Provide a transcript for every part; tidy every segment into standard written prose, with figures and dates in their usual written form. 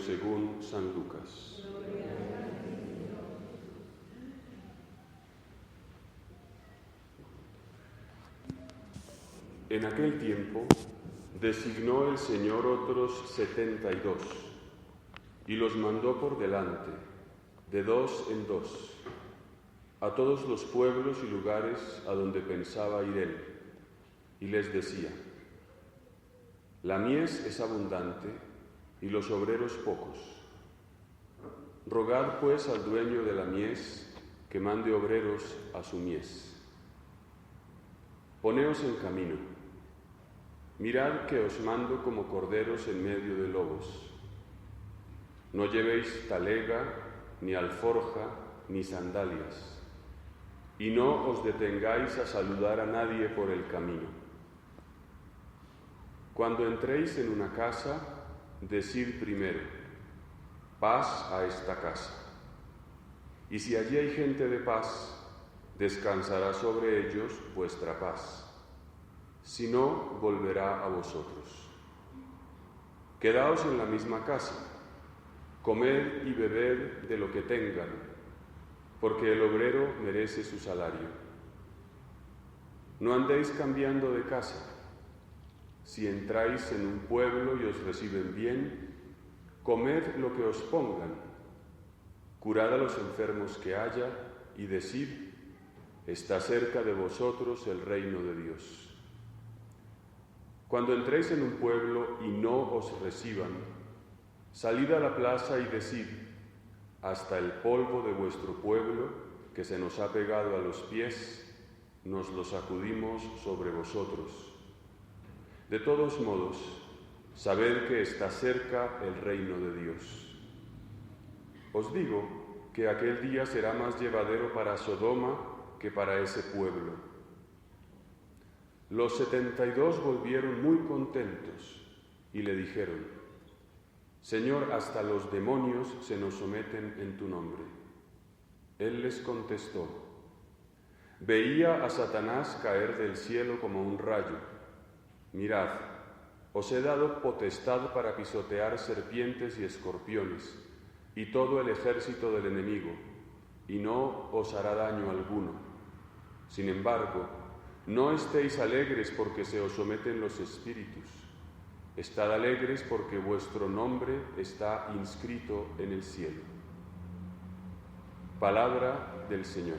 según San Lucas. En aquel tiempo designó el Señor otros 72 y los mandó por delante, de dos en dos, a todos los pueblos y lugares a donde pensaba ir él, y les decía: la mies es abundante y los obreros pocos. Rogad pues al dueño de la mies que mande obreros a su mies. Poneos en camino. Mirad que os mando como corderos en medio de lobos. No llevéis talega, ni alforja, ni sandalias, y no os detengáis a saludar a nadie por el camino. Cuando entréis en una casa, decid primero: paz a esta casa. Y si allí hay gente de paz, descansará sobre ellos vuestra paz. Si no, volverá a vosotros. Quedaos en la misma casa, comed y bebed de lo que tengan, porque el obrero merece su salario. No andéis cambiando de casa. Si entráis en un pueblo y os reciben bien, comed lo que os pongan, curad a los enfermos que haya y decid: está cerca de vosotros el reino de Dios. Cuando entréis en un pueblo y no os reciban, salid a la plaza y decid: hasta el polvo de vuestro pueblo, que se nos ha pegado a los pies, nos lo sacudimos sobre vosotros. De todos modos, sabed que está cerca el reino de Dios. Os digo que aquel día será más llevadero para Sodoma que para ese pueblo. Los 72 volvieron muy contentos y le dijeron: Señor, hasta los demonios se nos someten en tu nombre. Él les contestó: veía a Satanás caer del cielo como un rayo. Mirad, os he dado potestad para pisotear serpientes y escorpiones y todo el ejército del enemigo, y no os hará daño alguno. Sin embargo, no estéis alegres porque se os someten los espíritus. Estad alegres porque vuestro nombre está inscrito en el cielo. Palabra del Señor.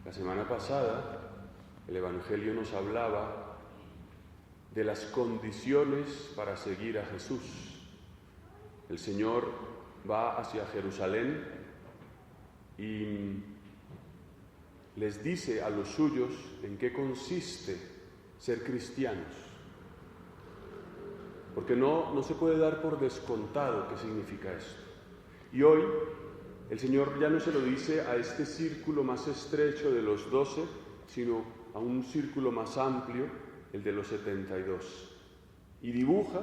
La semana pasada el Evangelio nos hablaba de las condiciones para seguir a Jesús. El Señor va hacia Jerusalén y les dice a los suyos en qué consiste ser cristianos. Porque no se puede dar por descontado qué significa esto. Y hoy el Señor ya no se lo dice a este círculo más estrecho de los 12, sino a un círculo más amplio, el de los 72. Y dibuja,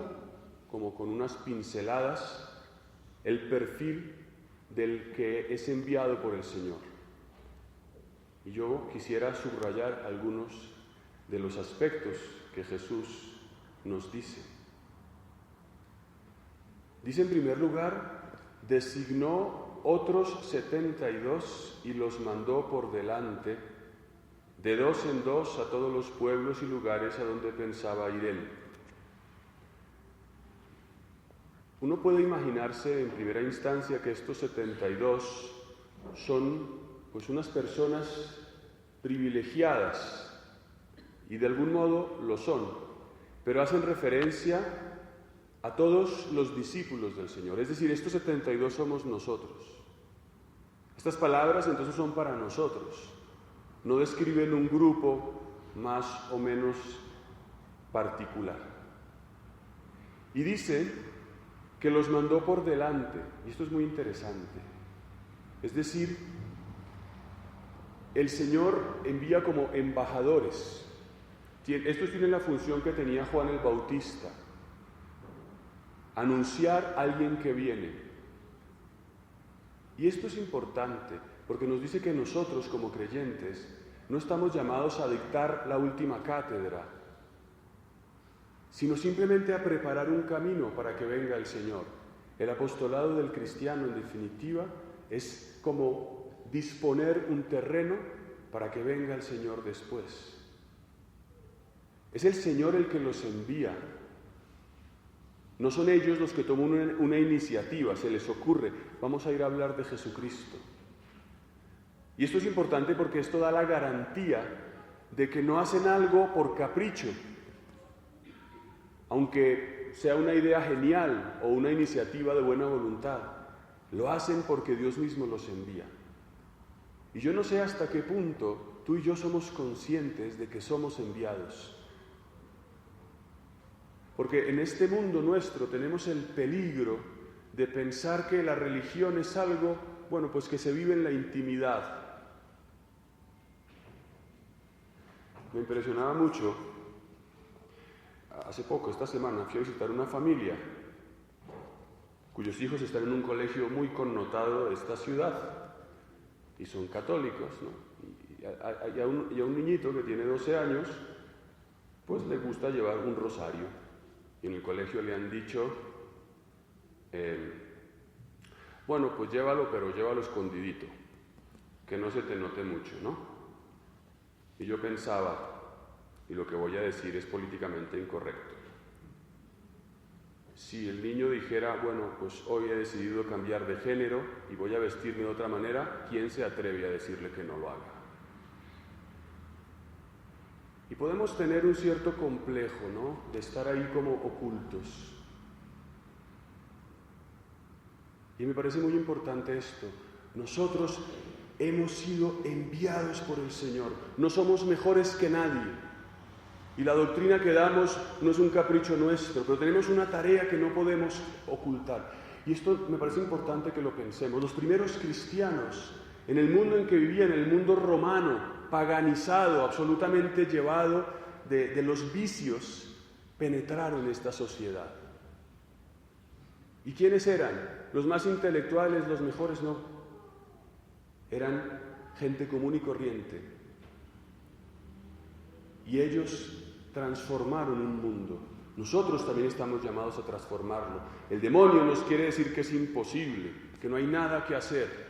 como con unas pinceladas, el perfil del que es enviado por el Señor. Y yo quisiera subrayar algunos de los aspectos que Jesús nos dice. Dice en primer lugar: designó otros 72 y los mandó por delante, de dos en dos, a todos los pueblos y lugares a donde pensaba ir él. Uno puede imaginarse en primera instancia que estos 72 son pues unas personas privilegiadas, y de algún modo lo son, pero hacen referencia a todos los discípulos del Señor. Es decir, estos 72 somos nosotros. Estas palabras entonces son para nosotros. No describen un grupo más o menos particular. Y dice que los mandó por delante, y esto es muy interesante. Es decir, el Señor envía como embajadores. Estos tienen la función que tenía Juan el Bautista: anunciar a alguien que viene. Y esto es importante, porque nos dice que nosotros como creyentes no estamos llamados a dictar la última cátedra, sino simplemente a preparar un camino para que venga el Señor. El apostolado del cristiano, en definitiva, es como disponer un terreno para que venga el Señor después. Es el Señor el que los envía. No son ellos los que toman una iniciativa, se les ocurre, vamos a ir a hablar de Jesucristo. Y esto es importante porque esto da la garantía de que no hacen algo por capricho, aunque sea una idea genial o una iniciativa de buena voluntad. Lo hacen porque Dios mismo los envía. Y yo no sé hasta qué punto tú y yo somos conscientes de que somos enviados. Porque en este mundo nuestro tenemos el peligro de pensar que la religión es algo, bueno, pues que se vive en la intimidad. Me impresionaba mucho, hace poco, esta semana, fui a visitar una familia cuyos hijos están en un colegio muy connotado de esta ciudad y son católicos, ¿no? Y a un niñito que tiene 12 años, pues le gusta llevar un rosario. Y en el colegio le han dicho, bueno, pues llévalo, pero llévalo escondidito, que no se te note mucho, ¿no? Y yo pensaba, y lo que voy a decir es políticamente incorrecto. Si el niño dijera, bueno, pues hoy he decidido cambiar de género y voy a vestirme de otra manera, ¿quién se atreve a decirle que no lo haga? Y podemos tener un cierto complejo, ¿no?, de estar ahí como ocultos. Y me parece muy importante esto. Nosotros hemos sido enviados por el Señor. No somos mejores que nadie. Y la doctrina que damos no es un capricho nuestro, pero tenemos una tarea que no podemos ocultar. Y esto me parece importante que lo pensemos. Los primeros cristianos, en el mundo en que vivían, en el mundo romano, paganizado, absolutamente llevado de los vicios, penetraron esta sociedad. ¿Y quiénes eran? Los más intelectuales, los mejores, no. Eran gente común y corriente. Y ellos transformaron un mundo. Nosotros también estamos llamados a transformarlo. El demonio nos quiere decir que es imposible, que no hay nada que hacer,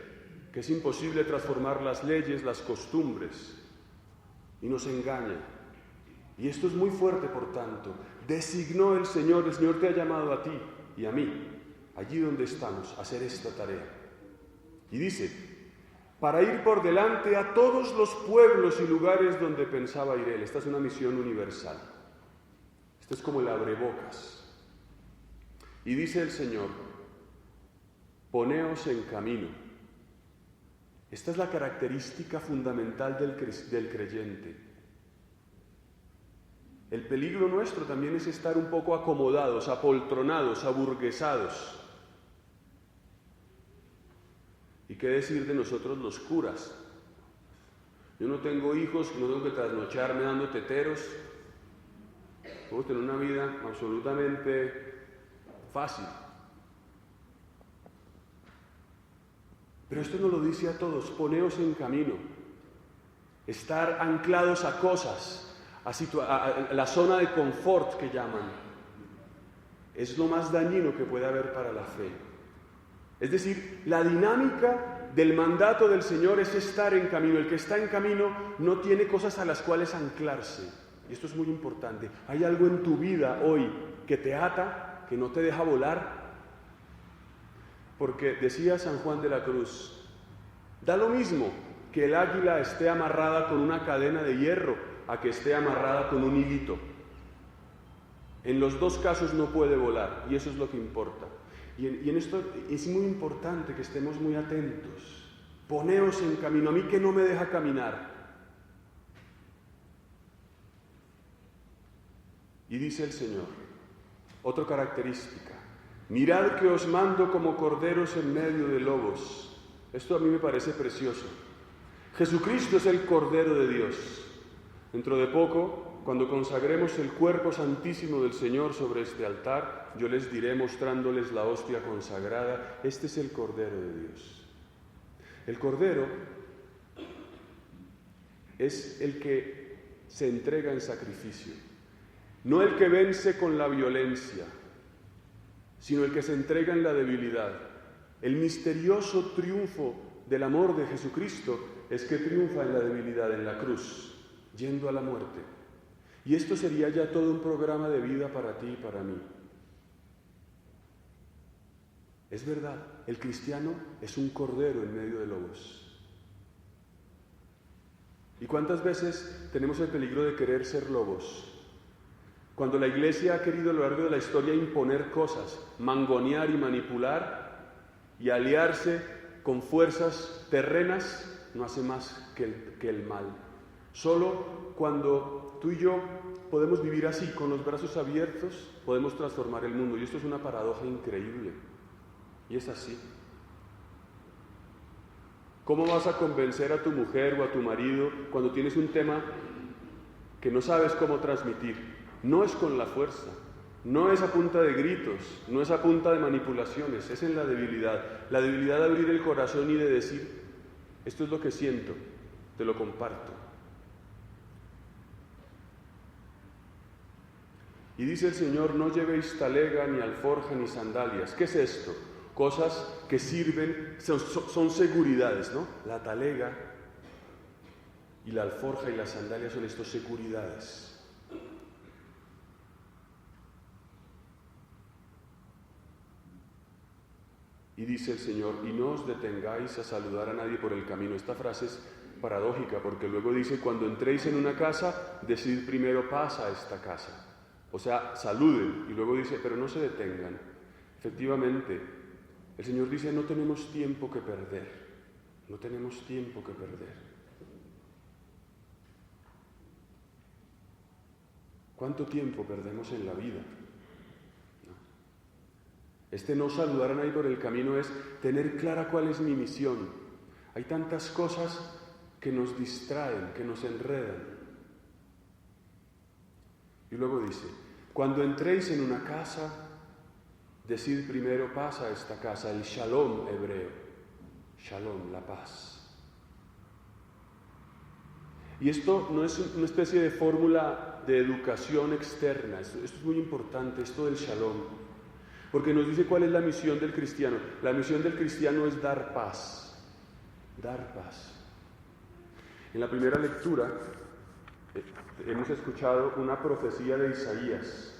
que es imposible transformar las leyes, las costumbres, y nos engaña. Y esto es muy fuerte, por tanto. Designó el Señor te ha llamado a ti y a mí, allí donde estamos, a hacer esta tarea. Y dice, para ir por delante a todos los pueblos y lugares donde pensaba ir Él. Esta es una misión universal. Esto es como el abrebocas. Y dice el Señor, poneos en camino. Esta es la característica fundamental del creyente. El peligro nuestro también es estar un poco acomodados, apoltronados, aburguesados. ¿Y qué decir de nosotros los curas? Yo no tengo hijos, no tengo que trasnocharme dando teteros. Puedo tener una vida absolutamente fácil. Pero esto nos lo dice a todos, poneos en camino. Estar anclados a cosas, a la zona de confort que llaman, es lo más dañino que puede haber para la fe. Es decir, la dinámica del mandato del Señor es estar en camino. El que está en camino no tiene cosas a las cuales anclarse. Y esto es muy importante. ¿Hay algo en tu vida hoy que te ata, que no te deja volar? Porque decía San Juan de la Cruz, da lo mismo que el águila esté amarrada con una cadena de hierro a que esté amarrada con un hilito. En los dos casos no puede volar, y eso es lo que importa. Y en esto es muy importante que estemos muy atentos. Poneos en camino, a mí que no me deja caminar. Y dice el Señor, otra característica, mirad que os mando como corderos en medio de lobos. Esto a mí me parece precioso. Jesucristo es el Cordero de Dios. Dentro de poco, cuando consagremos el cuerpo santísimo del Señor sobre este altar, yo les diré, mostrándoles la hostia consagrada, este es el Cordero de Dios. El Cordero es el que se entrega en sacrificio, no el que vence con la violencia, sino el que se entrega en la debilidad. El misterioso triunfo del amor de Jesucristo es que triunfa en la debilidad, en la cruz, yendo a la muerte. Y esto sería ya todo un programa de vida para ti y para mí. Es verdad, el cristiano es un cordero en medio de lobos. ¿Y cuántas veces tenemos el peligro de querer ser lobos? Cuando la Iglesia ha querido a lo largo de la historia imponer cosas, mangonear y manipular y aliarse con fuerzas terrenas, no hace más que el mal. Solo cuando tú y yo podemos vivir así, con los brazos abiertos, podemos transformar el mundo. Y esto es una paradoja increíble. Y es así. ¿Cómo vas a convencer a tu mujer o a tu marido cuando tienes un tema que no sabes cómo transmitir? No es con la fuerza, no es a punta de gritos, no es a punta de manipulaciones, es en la debilidad. La debilidad de abrir el corazón y de decir, esto es lo que siento, te lo comparto. Y dice el Señor, no llevéis talega, ni alforja, ni sandalias. ¿Qué es esto? Cosas que sirven, son seguridades, ¿no? La talega y la alforja y las sandalias son estas seguridades. Y dice el Señor, y no os detengáis a saludar a nadie por el camino. Esta frase es paradójica, porque luego dice, cuando entréis en una casa, decid primero paz a esta casa. O sea, saluden, y luego dice, pero no se detengan. Efectivamente, el Señor dice, no tenemos tiempo que perder, no tenemos tiempo que perder. ¿Cuánto tiempo perdemos en la vida? Este no saludar a nadie por el camino es tener clara cuál es mi misión. Hay tantas cosas que nos distraen, que nos enredan. Y luego dice, cuando entréis en una casa, decid primero paz a esta casa, el shalom hebreo. Shalom, la paz. Y esto no es una especie de fórmula de educación externa, esto es muy importante, esto del shalom, porque nos dice cuál es la misión del cristiano. La misión del cristiano es dar paz, dar paz. En la primera lectura hemos escuchado una profecía de Isaías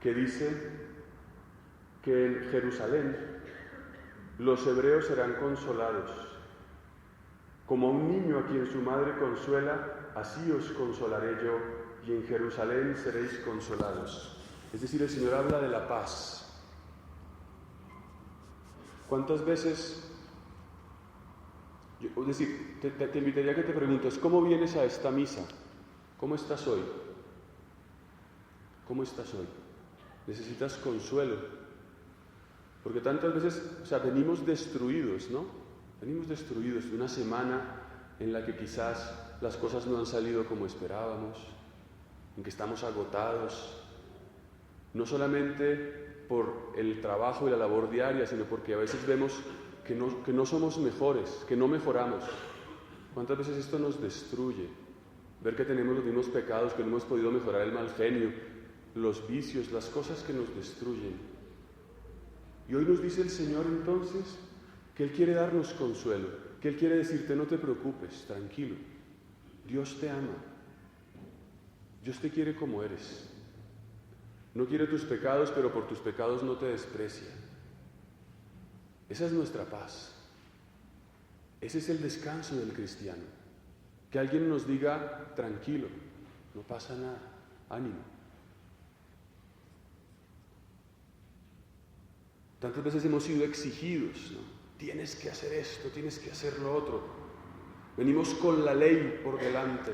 que dice que en Jerusalén los hebreos serán consolados. Como a un niño a quien su madre consuela, así os consolaré yo, y en Jerusalén seréis consolados. Es decir, el Señor habla de la paz. ¿Cuántas veces? Es decir, te invitaría a que te preguntes, ¿cómo vienes a esta misa? ¿Cómo estás hoy? ¿Cómo estás hoy? Necesitas consuelo. Porque tantas veces, venimos destruidos, ¿no? Venimos destruidos de una semana en la que quizás las cosas no han salido como esperábamos, en que estamos agotados, no solamente por el trabajo y la labor diaria, sino porque a veces vemos que no somos mejores, que no mejoramos. ¿Cuántas veces esto nos destruye? Ver que tenemos los mismos pecados, que no hemos podido mejorar el mal genio, los vicios, las cosas que nos destruyen. Y hoy nos dice el Señor entonces que Él quiere darnos consuelo, que Él quiere decirte, no te preocupes, tranquilo, Dios te ama, Dios te quiere como eres, no quiere tus pecados, pero por tus pecados no te desprecia. Esa es nuestra paz, ese es el descanso del cristiano, que alguien nos diga, tranquilo, no pasa nada, ánimo. Tantas veces hemos sido exigidos, ¿no? Tienes que hacer esto, tienes que hacer lo otro. Venimos con la ley por delante.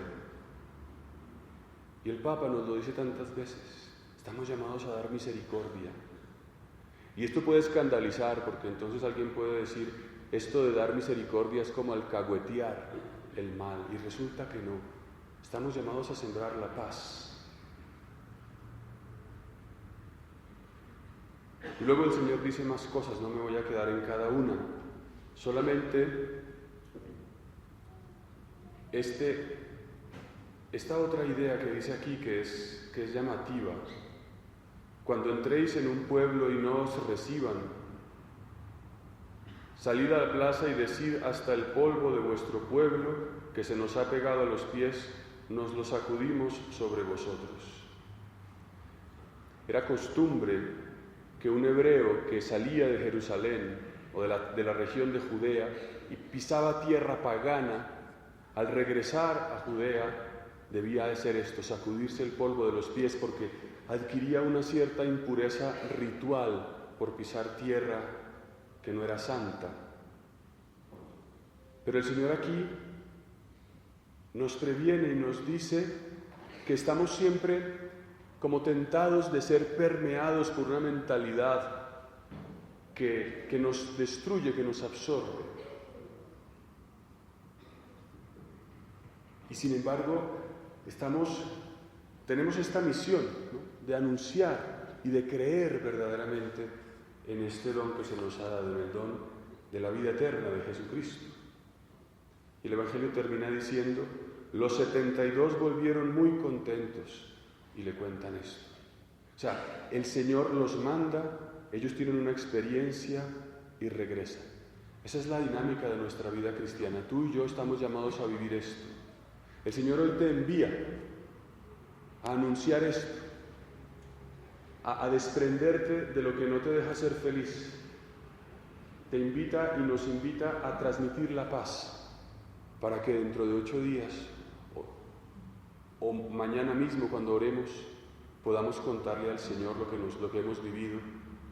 Y el Papa nos lo dice tantas veces. Estamos llamados a dar misericordia. Y esto puede escandalizar, porque entonces alguien puede decir, esto de dar misericordia es como alcahuetear el mal. Y resulta que no. Estamos llamados a sembrar la paz. Y luego el Señor dice más cosas, no me voy a quedar en cada una. Solamente esta otra idea que dice aquí que es llamativa. Cuando entréis en un pueblo y no os reciban, salid a la plaza y decid: hasta el polvo de vuestro pueblo que se nos ha pegado a los pies, nos lo sacudimos sobre vosotros. Era costumbre que un hebreo que salía de Jerusalén o de la región de Judea y pisaba tierra pagana, al regresar a Judea debía hacer esto, sacudirse el polvo de los pies, porque adquiría una cierta impureza ritual por pisar tierra que no era santa. Pero el Señor aquí nos previene y nos dice que estamos siempre como tentados de ser permeados por una mentalidad que nos destruye, que nos absorbe. Y sin embargo, tenemos esta misión, ¿no?, de anunciar y de creer verdaderamente en este don que se nos ha dado, en el don de la vida eterna de Jesucristo. Y el Evangelio termina diciendo: los 72 volvieron muy contentos y le cuentan esto. O sea, el Señor los manda, ellos tienen una experiencia y regresan. Esa es la dinámica de nuestra vida cristiana. Tú y yo estamos llamados a vivir esto. El Señor hoy te envía a anunciar esto, a desprenderte de lo que no te deja ser feliz. Te invita y nos invita a transmitir la paz, para que dentro de 8 días o mañana mismo, cuando oremos, podamos contarle al Señor lo que hemos vivido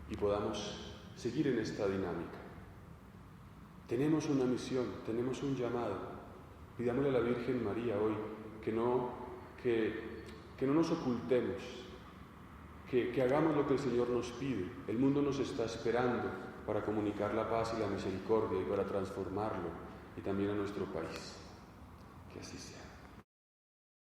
y podamos seguir en esta dinámica. Tenemos una misión, tenemos un llamado. Pidámosle a la Virgen María hoy que no nos ocultemos, que hagamos lo que el Señor nos pide. El mundo nos está esperando para comunicar la paz y la misericordia y para transformarlo, y también a nuestro país. Que así sea.